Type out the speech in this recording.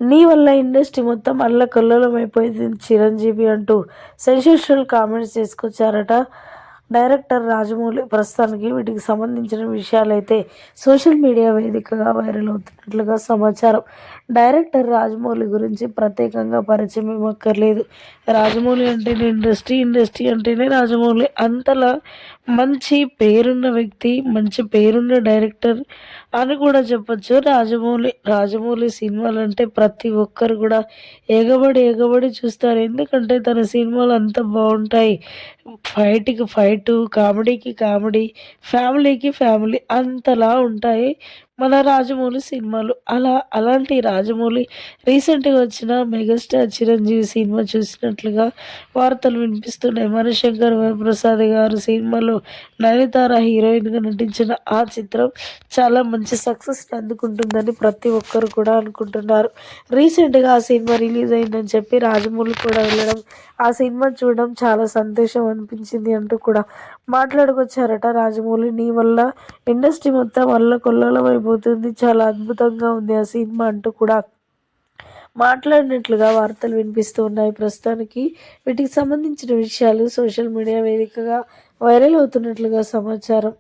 నీ వల్ల ఇండస్ట్రీ మొత్తం అల్లకల్లోలమైపోయింది చిరంజీవి అంటూ సెన్సేషనల్ కామెంట్స్ తీసుకొచ్చారట డైరెక్టర్ రాజమౌళి. ప్రస్తుతానికి వీటికి సంబంధించిన విషయాలైతే సోషల్ మీడియా వేదికగా వైరల్ అవుతున్నట్లుగా సమాచారం. డైరెక్టర్ రాజమౌళి గురించి ప్రత్యేకంగా పరిచయం ఇవ్వక్కర్లేదు. రాజమౌళి అంటేనే ఇండస్ట్రీ, ఇండస్ట్రీ అంటేనే రాజమౌళి. అంతలా మంచి పేరున్న వ్యక్తి, మంచి పేరున్న డైరెక్టర్ అని కూడా చెప్పొచ్చు రాజమౌళి. రాజమౌళి సినిమాలంటే ప్రతి ఒక్కరు కూడా ఎగబడి ఎగబడి చూస్తారు. ఎందుకంటే తన సినిమాలు అంత బాగుంటాయి. ఫైట్‌కి ఫైటు, కామెడీకి కామెడీ, ఫ్యామిలీకి ఫ్యామిలీ అంతలా ఉంటాయి మన రాజమౌళి సినిమాలు. అలాంటి రాజమౌళి రీసెంట్‌గా వచ్చిన మెగాస్టార్ చిరంజీవి సినిమా చూసినట్లుగా వార్తలు వినిపిస్తున్నాయి. మనశంకర్ వరప్రసాద్ గారు సినిమాలో నయనతార హీరోయిన్‌గా నటించిన ఆ చిత్రం చాలా మంచి సక్సెస్‌ని అందుకుంటుందని ప్రతి ఒక్కరు కూడా అనుకుంటున్నారు. రీసెంట్‌గా ఆ సినిమా రిలీజ్ అయిందని చెప్పి రాజమౌళి కూడా వెళ్ళడం, ఆ సినిమా చూడడం చాలా సంతోషం అనిపించింది అంటూ కూడా మాట్లాడుకొచ్చారట రాజమౌళి. నీ వల్ల ఇండస్ట్రీ మొత్తం అల్లకల్లోలమైపోతుంది. చాలా అద్భుతంగా ఉంది ఆ సినిమా అంటూ కూడా మాట్లాడినట్లుగా వార్తలు వినిపిస్తూ ఉన్నాయి. ప్రస్తుతానికి వీటికి సంబంధించిన విషయాలు సోషల్ మీడియా వేదికగా వైరల్ అవుతున్నట్లుగా సమాచారం.